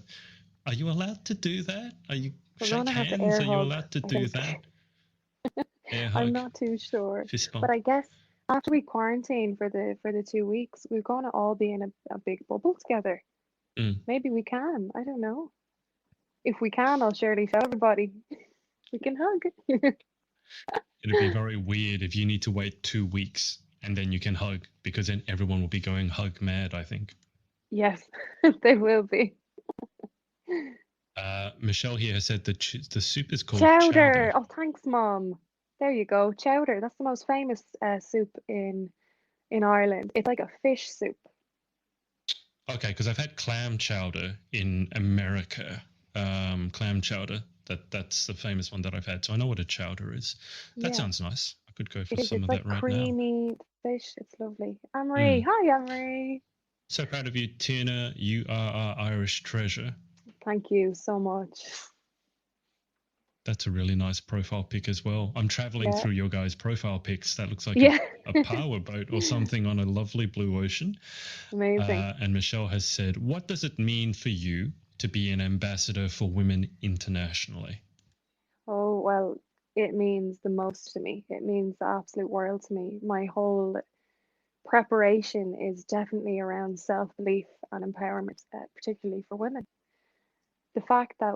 Are you allowed to do that? Are you shake hands? Are you allowed to do that? Air hug. I'm not too sure. Fist bump. But I guess after we quarantine for the 2 weeks, we're going to all be in a big bubble together. Maybe we can. I don't know. If we can, I'll surely show everybody. We can hug. It'd be very weird if you need to wait 2 weeks and then you can hug, because then everyone will be going hug mad, I think. Yes, they will be. Michelle here has said that the soup is called Chowder. Oh, thanks, Mom. There you go. Chowder. That's the most famous soup in Ireland. It's like a fish soup. Okay, because I've had clam chowder in America. Clam chowder. That's the famous one that I've had. So I know what a chowder is. That sounds nice. I could go for some of that right now. It's like creamy fish. It's lovely. Anne-Marie. Hi, Anne-Marie. So proud of you, Tirna. You are our Irish treasure. Thank you so much. That's a really nice profile pic as well. I'm traveling through your guys' profile pics. That looks like a power boat or something on a lovely blue ocean. Amazing. And Michelle has said, what does it mean for you to be an ambassador for women internationally? Oh, well, it means the most to me. It means the absolute world to me. My whole preparation is definitely around self-belief and empowerment, particularly for women. The fact that,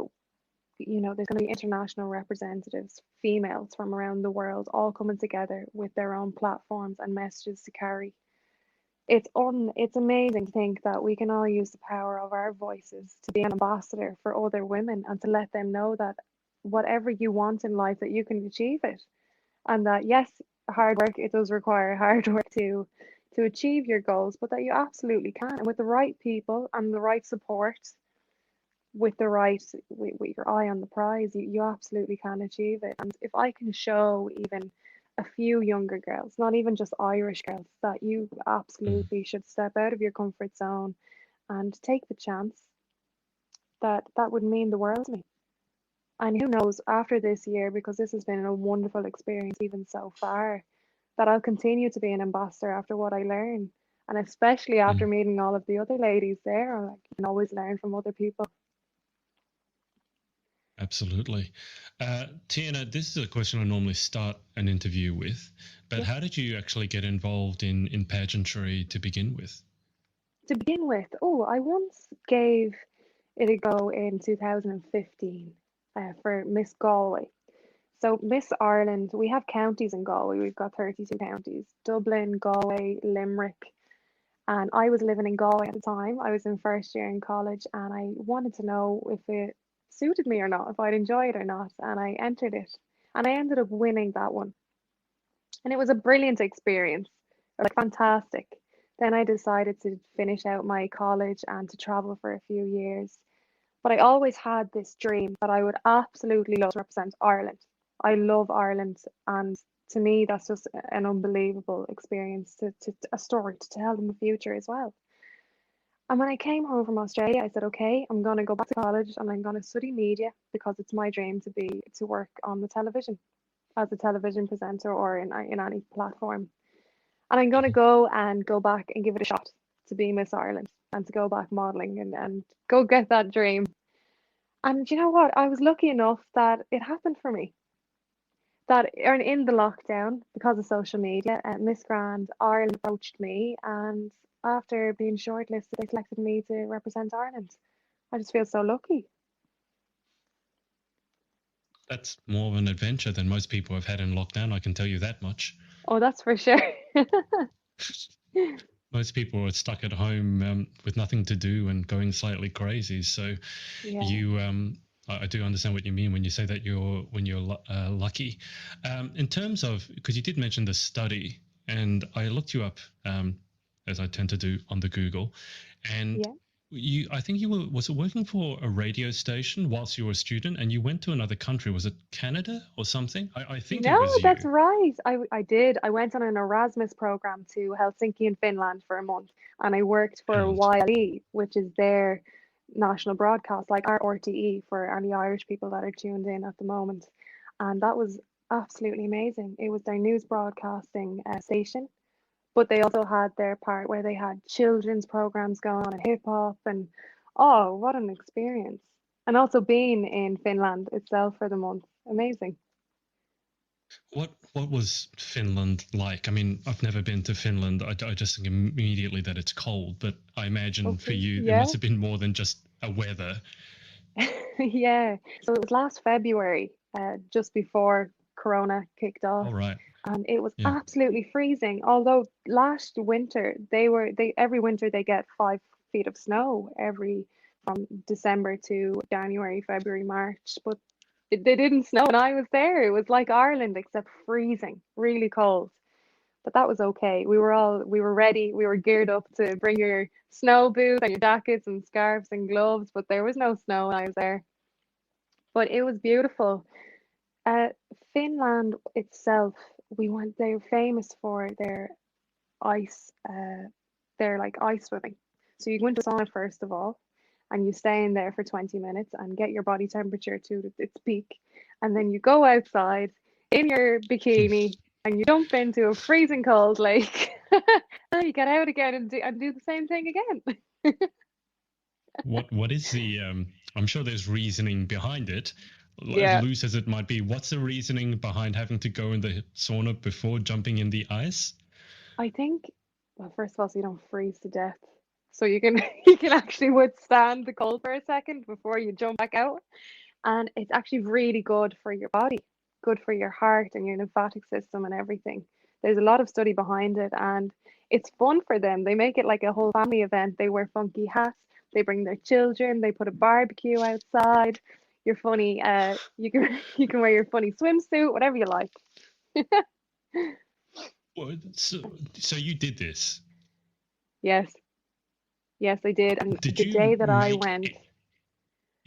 you know, there's going to be international representatives, females from around the world, all coming together with their own platforms and messages to carry. It's amazing to think that we can all use the power of our voices to be an ambassador for other women and to let them know that whatever you want in life, that you can achieve it. And that, yes, hard work, it does require hard work to achieve your goals, but that you absolutely can. And with the right people and the right support, with your eye on the prize, you absolutely can achieve it. And if I can show even a few younger girls, not even just Irish girls, that you absolutely should step out of your comfort zone and take the chance, that would mean the world to me. And who knows, after this year, because this has been a wonderful experience even so far, that I'll continue to be an ambassador after what I learn. And especially after meeting all of the other ladies there, I can always learn from other people. Absolutely. Tirna, this is a question I normally start an interview with, but how did you actually get involved in pageantry to begin with? To begin with, I once gave it a go in 2015 for Miss Galway. So Miss Ireland, we have counties in Galway. We've got 32 counties: Dublin, Galway, Limerick. And I was living in Galway at the time. I was in first year in college, and I wanted to know if it suited me or not, if I'd enjoy it or not. And I entered it, and I ended up winning that one. And it was a brilliant experience, like fantastic. Then I decided to finish out my college and to travel for a few years. But I always had this dream that I would absolutely love to represent Ireland. I love Ireland, and to me, that's just an unbelievable experience a story to tell in the future as well. And when I came home from Australia, I said, okay, I'm going to go back to college and I'm going to study media because it's my dream to work on the television as a television presenter or in any platform. And I'm going to go back and give it a shot to be Miss Ireland and to go back modeling and go get that dream. And you know what? I was lucky enough that it happened for me. That in the lockdown, because of social media, Miss Grand Ireland approached me, and after being shortlisted, they selected me to represent Ireland. I just feel so lucky. That's more of an adventure than most people have had in lockdown, I can tell you that much. Oh, that's for sure. Most people are stuck at home with nothing to do and going slightly crazy. So Yeah. I do understand what you mean when you say that you're lucky. In terms of, because you did mention the study, and I looked you up as I tend to do on the Google, and I think you was it working for a radio station whilst you were a student, and you went to another country? Was it Canada or something? I think it was you. No, that's right. I did. I went on an Erasmus program to Helsinki in Finland for a month, and I worked for YLE, which is their national broadcast, like our RTE for any Irish people that are tuned in at the moment. And that was absolutely amazing. It was their news broadcasting station, but they also had their part where they had children's programs going on and hip hop, and oh, what an experience. And also being in Finland itself for the month, amazing. What was Finland like? I mean, I've never been to Finland. I just think immediately that it's cold, but I imagine for you, it must have been more than just a weather. Yeah, so it was last February, just before Corona kicked off. All right. And it was absolutely freezing. Although last winter every winter they get 5 feet of snow from December to January, February, March, but they didn't snow and I was there. It was like Ireland except freezing, really cold. But that was okay. We were ready. We were geared up to bring your snow boots and your jackets and scarves and gloves, but there was no snow when I was there. But it was beautiful. Finland itself, they're famous for their ice, their like ice swimming. So you go into sauna first of all, and you stay in there for 20 minutes and get your body temperature to its peak. And then you go outside in your bikini and you jump into a freezing cold lake. And you get out again and do the same thing again. What is the, I'm sure there's reasoning behind it. As loose as it might be, what's the reasoning behind having to go in the sauna before jumping in the ice? I think, well, first of all, so you don't freeze to death. So you can you can actually withstand the cold for a second before you jump back out. And it's actually really good for your body, good for your heart and your lymphatic system and everything. There's a lot of study behind it, and it's fun for them. They make it like a whole family event. They wear funky hats, they bring their children, they put a barbecue outside. You're funny, you can wear your funny swimsuit, whatever you like. Well, so you did this? Yes, I did. And did the day that I went,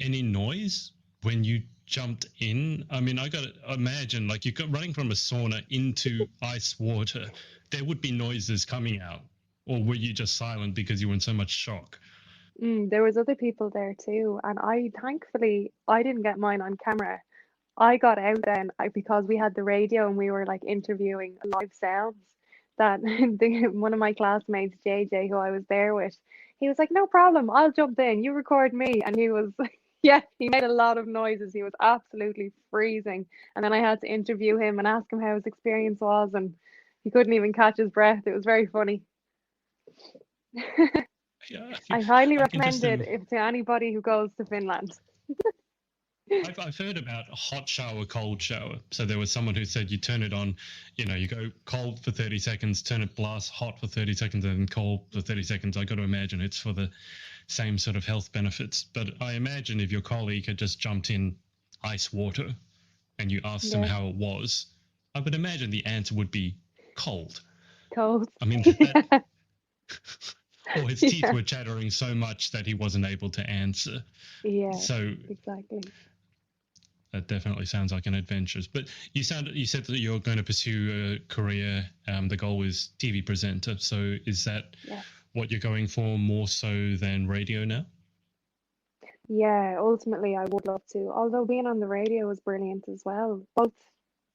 any noise when you jumped in? I mean, I got to imagine, like, you're running from a sauna into ice water. There would be noises coming out, or were you just silent because you were in so much shock? There was other people there too, and thankfully I didn't get mine on camera. I got out then because we had the radio and we were like interviewing live sounds. That one of my classmates, JJ, who I was there with, he was like, "No problem, I'll jump in. You record me." And he was, he made a lot of noises. He was absolutely freezing. And then I had to interview him and ask him how his experience was, and he couldn't even catch his breath. It was very funny. I highly recommend it to anybody who goes to Finland. I've heard about a hot shower, cold shower. So there was someone who said you turn it on, you go cold for 30 seconds, turn it blast hot for 30 seconds, and then cold for 30 seconds. I got to imagine it's for the same sort of health benefits. But I imagine if your colleague had just jumped in ice water and you asked them Yeah, how it was, I would imagine the answer would be cold. cold. I mean, Yeah, or his teeth yeah, were chattering so much that he wasn't able to answer. yeah, So exactly. that definitely sounds like an adventure. But you said that you're going to pursue a career. The goal is TV presenter. So is that Yes. what you're going for more so than radio now? Yeah, ultimately I would love to. Although being on the radio is brilliant as well.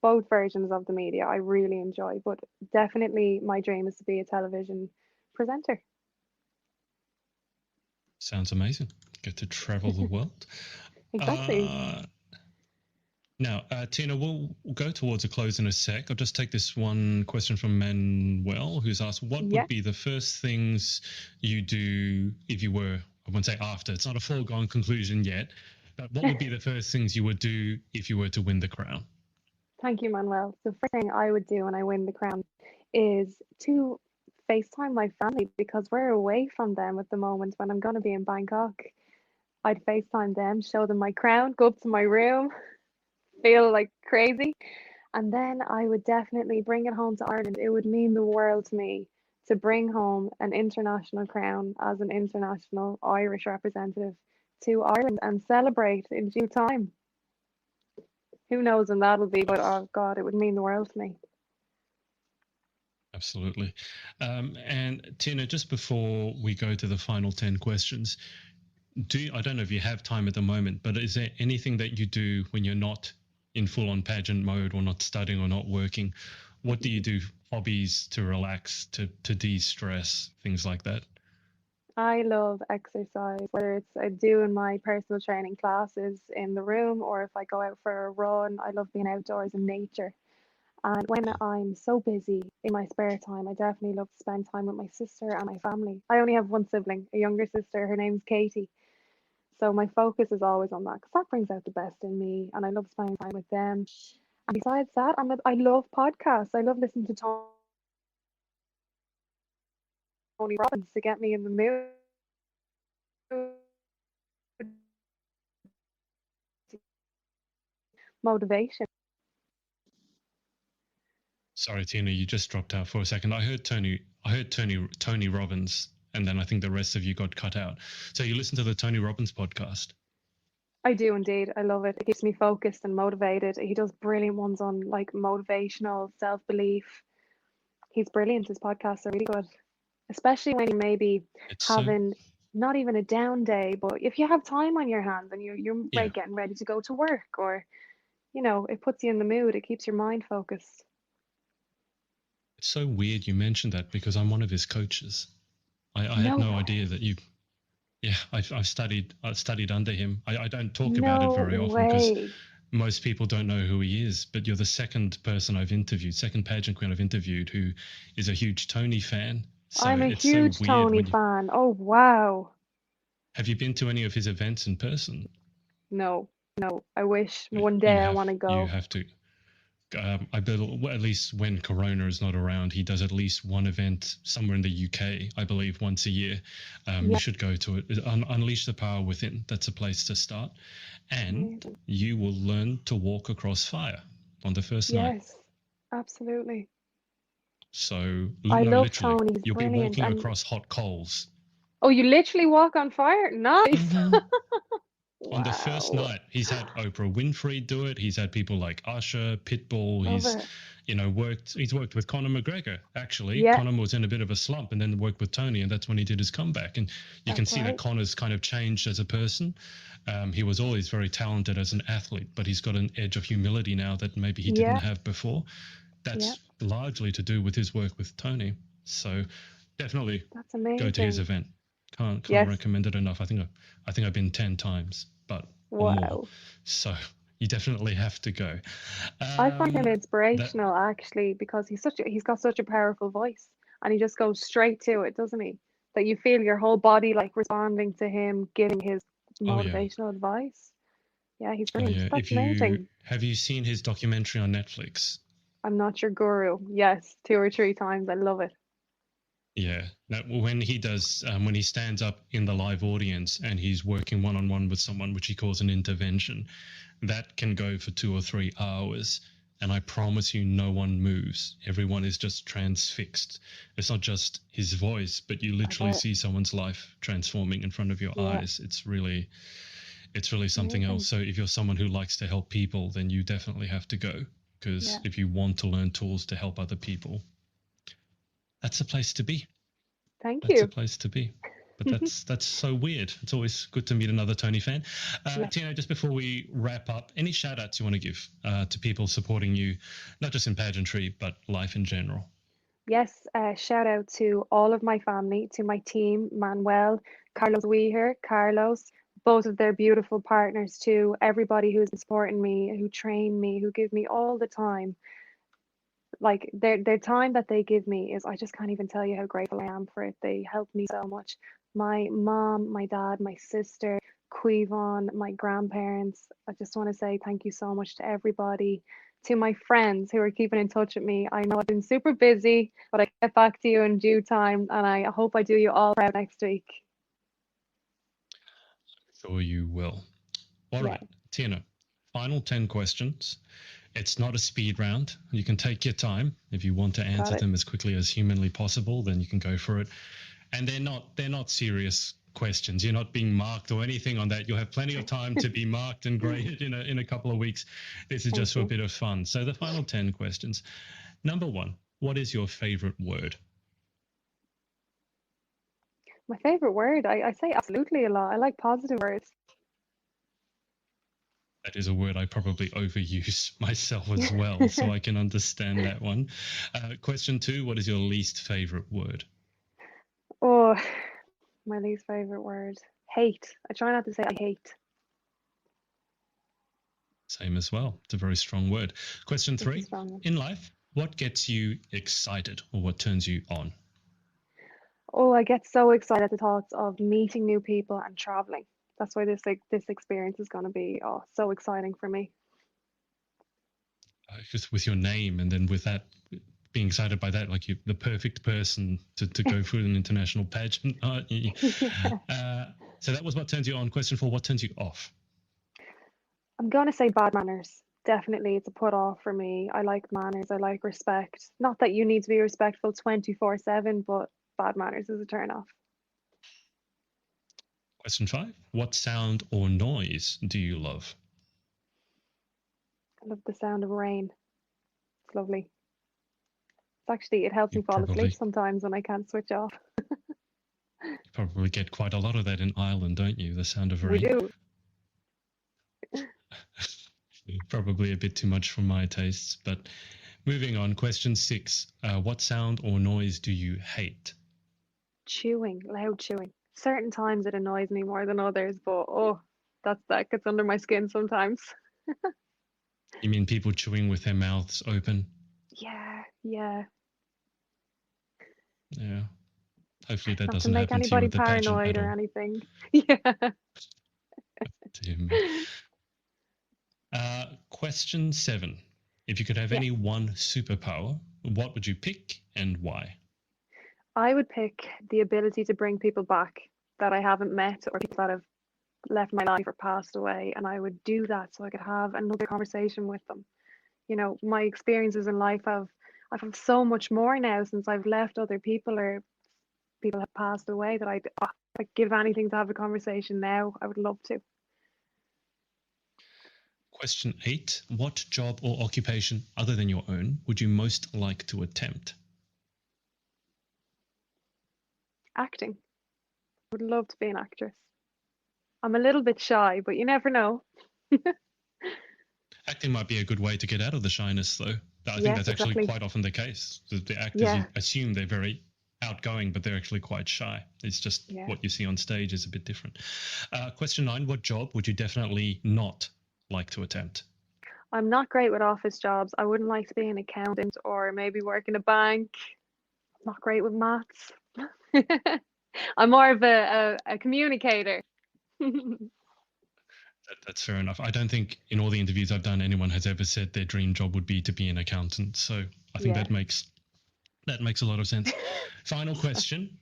Both versions of the media I really enjoy, but definitely my dream is to be a television presenter. Sounds amazing. Get to travel the world. Exactly. Uh, Now, Tina, we'll go towards a close in a sec. I'll just take this one question from Manuel, who's asked, what Yeah. would be the first things you do if you were, I won't say after, it's not a foregone conclusion yet, but what would be the first things you would do if you were to win the crown? Thank you, Manuel. The first thing I would do when I win the crown is to FaceTime my family because we're away from them at the moment when I'm going to be in Bangkok. I'd FaceTime them, show them my crown, go up to my room, feel like crazy. And then I would definitely bring it home to Ireland. It would mean the world to me to bring home an international crown as an international Irish representative to Ireland and celebrate in due time. Who knows when that'll be, but oh God, it would mean the world to me. Absolutely. And Tina, just before we go to the final 10 questions, I don't know if you have time at the moment, but is there anything that you do when you're not in full-on pageant mode or not studying or not working? What do you do? Hobbies to relax, to de-stress, things like that? I love exercise, whether it's I do in my personal training classes in the room or if I go out for a run. I love being outdoors in nature. And when I'm so busy in my spare time, I definitely love to spend time with my sister and my family. I only have one sibling, a younger sister. Her name's Katie. So my focus is always on that because that brings out the best in me, and I love spending time with them. And besides that, I love podcasts. I love listening to Tony Robbins to get me in the mood, motivation. Sorry, Tina, you just dropped out for a second. I heard Tony Robbins, and then I think the rest of you got cut out. So you listen to the Tony Robbins podcast? I do indeed. I love it. It keeps me focused and motivated. He does brilliant ones on like motivational self-belief. He's brilliant. His podcasts are really good, especially when you maybe It's so, having not even a down day, but if you have time on your hands and you're yeah, getting ready to go to work, or it puts you in the mood. It keeps your mind focused. it's so weird you mentioned that because I'm one of his coaches. I had No no idea way. that you. Yeah, I've studied under him. I don't talk about it No very often because way. most people don't know who he is. But you're the second person I've interviewed, second pageant queen I've interviewed, who is a huge Tony fan. So I'm a it's so huge weird Tony when you fan. Oh wow. have you been to any of his events in person? No, no. I wish one You day I have want to you go. have to. I believe at least when Corona is not around, he does at least one event somewhere in the UK, I believe, once a year. You Yeah, should go to it. Unleash the power within. That's a place to start, and amazing. you will learn to walk across fire on the first night. Yes, absolutely. So I no, love literally, Tony. He's you'll be brilliant. walking And across hot coals. oh, you literally walk on fire? Nice. Mhm. On the first Wow. night, he's had Oprah Winfrey do it. He's had people like Usher, Pitbull. Love it. He's worked with Conor McGregor. Actually, Yeah, Conor was in a bit of a slump and then worked with Tony, and that's when he did his comeback. And you can that's see that right. Conor's kind of changed as a person. He was always very talented as an athlete, but he's got an edge of humility now that maybe he didn't Yeah, have before. yeah. That's largely to do with his work with Tony. So definitely That's go to his amazing. event. Can't Yes. recommend it enough. I think I've been 10 times, but or more. Wow. So you definitely have to go. I find him That inspirational actually because he's got such a powerful voice and he just goes straight to it, doesn't he? That you feel your whole body like responding to him giving his oh yeah, motivational advice. Yeah, he's Oh brilliant. yeah. That's amazing. Have you seen his documentary on Netflix? I'm not your guru. Yes, 2 or 3 times. I love it. Yeah, that when he does, when he stands up in the live audience and he's working one on one with someone, which he calls an intervention, that can go for 2 or 3 hours. And I promise you, no one moves. Everyone is just transfixed. It's not just his voice, but you I literally bet. see someone's life transforming in front of your Yeah, eyes. It's really something amazing. else. So if you're someone who likes to help people, then you definitely have to go. Because Yeah. if you want to learn tools to help other people, that's the place to be. Thank That's a you. place to be. But that's so weird. It's always good to meet another Tony fan. Yeah. Tina, just before we wrap up, any shout outs you want to give to people supporting you, not just in pageantry, but life in general? Yes, shout out to all of my family, to my team, Manuel, Carlos Weher, Carlos, both of their beautiful partners, to everybody who's been supporting me, who train me, who give me all the time. Like their time that they give me is, I just can't even tell you how grateful I am for it. They help me so much. My mom, my dad, my sister, Quivon, my grandparents. I just want to say thank you so much to everybody. To my friends who are keeping in touch with me. I know I've been super busy, but I get back to you in due time, and I hope I do you all proud next week. Sure, you will. All Yeah, right, Tina, final 10 questions. It's not a speed round. You can take your time. If you want to got answer it. them as quickly as humanly possible, then you can go for it. And they're not serious questions. You're not being marked or anything on that. You'll have plenty of time to be marked and graded in a couple of weeks. This is Thank just for a you. bit of fun. So the final 10 questions. Number one, what is your favorite word? My favorite word, I say absolutely a lot. I like positive words. That is a word I probably overuse myself as well, so I can understand that one. Question two, what is your least favorite word? Oh, my least favorite word. Hate. I try not to say I hate. Same as well. It's a very strong word. Question It's a three, strong one. in life, what gets you excited or what turns you on? Oh, I get so excited at the thoughts of meeting new people and traveling. That's why this experience is going to be so exciting for me. Just with your name and then with that, being excited by that, like you're the perfect person to go through an international pageant, aren't you? Yeah. So that was what turns you on. Question four, what turns you off? I'm going to say bad manners. Definitely, it's a put off for me. I like manners. I like respect. Not that you need to be respectful 24/7, but bad manners is a turn off. Question five, what sound or noise do you love? I love the sound of rain. It's lovely. It helps You me fall asleep probably sometimes when I can't switch off. you probably get quite a lot of that in Ireland, don't you? The sound of We rain. do. Probably a bit too much for my tastes, but moving on. Question six, what sound or noise do you hate? Chewing, loud chewing. Certain times it annoys me more than others, but that gets under my skin sometimes. You mean people chewing with their mouths open? Yeah, yeah. Yeah. Hopefully that Not to doesn't make happen to you anybody at the pageant paranoid at or all. anything. Yeah. Dear me. Question seven. If you could have Yeah. any one superpower, what would you pick and why? I would pick the ability to bring people back that I haven't met or people that have left my life or passed away, and I would do that so I could have another conversation with them. My experiences in life I've had so much more now since I've left other people or people have passed away that I'd give anything to have a conversation now. I would love to. Question eight. What job or occupation other than your own would you most like to attempt? Acting. I would love to be an actress. I'm a little bit shy, but you never know. Acting might be a good way to get out of the shyness, though. I think Yes, that's actually exactly. quite often the case. The actors, Yeah, you assume they're very outgoing, but they're actually quite shy. It's just yeah. what you see on stage is a bit different. Question nine. What job would you definitely not like to attempt? I'm not great with office jobs. I wouldn't like to be an accountant or maybe work in a bank. I'm not great with maths. I'm more of a communicator. That's fair enough. I don't think in all the interviews I've done, anyone has ever said their dream job would be to be an accountant. So I think Yeah. that makes a lot of sense. Final question.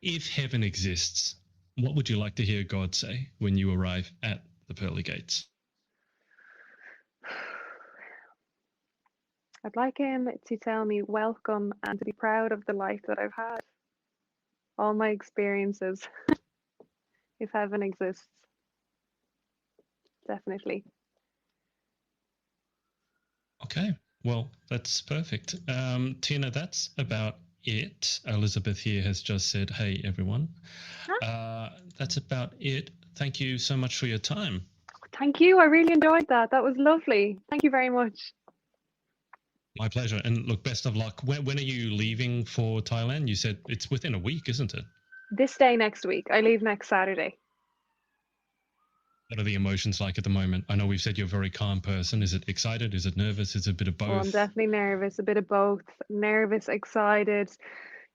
If heaven exists, what would you like to hear God say when you arrive at the pearly gates? I'd like him to tell me welcome and to be proud of the life that I've had. All my experiences. If heaven exists. Definitely. Okay, well, that's perfect. Tina, that's about it. Elizabeth here has just said, hey, everyone. That's about it. Thank you so much for your time. Thank you. I really enjoyed that. That was lovely. Thank you very much. My pleasure. And look, best of luck. When are you leaving for Thailand? You said it's within a week, isn't it? This day next week. I leave next Saturday. What are the emotions like at the moment? I know we've said you're a very calm person. Is it excited? Is it nervous? Is it a bit of both? Oh, I'm definitely nervous. A bit of both. Nervous, excited.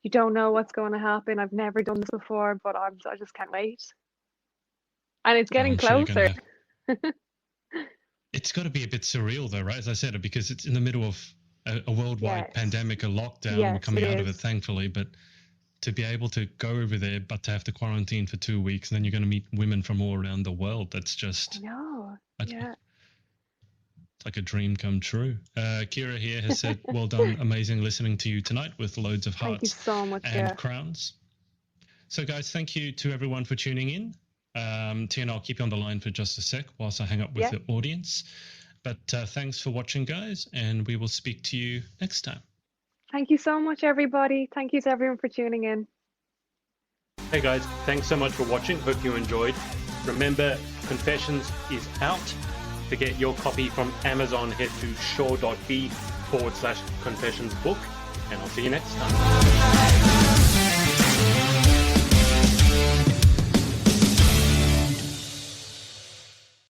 You don't know what's going to happen. I've never done this before, but I just can't wait. And it's getting I'm sure you're closer. It's got to be a bit surreal, though, right? As I said, because it's in the middle of a worldwide Yes. pandemic, a lockdown. Yes, We're coming it out of it, is. thankfully. But to be able to go over there, but to have to quarantine for 2 weeks, and then you're going to meet women from all around the world. That's just, No. it's Yeah. like a dream come true. Kira here has said, well done, amazing listening to you tonight with loads of Thank you hearts so much. and Yeah. crowns. So, guys, thank you to everyone for tuning in. Tina, I'll keep you on the line for just a sec whilst I hang up with Yeah. the audience. But thanks for watching, guys, and we will speak to you next time. Thank you so much, everybody. Thank you to everyone for tuning in. Hey guys, thanks so much for watching. Hope you enjoyed. Remember, Confessions is out. To get your copy from Amazon, head to shaw.b/confessionsbook. And I'll see you next time.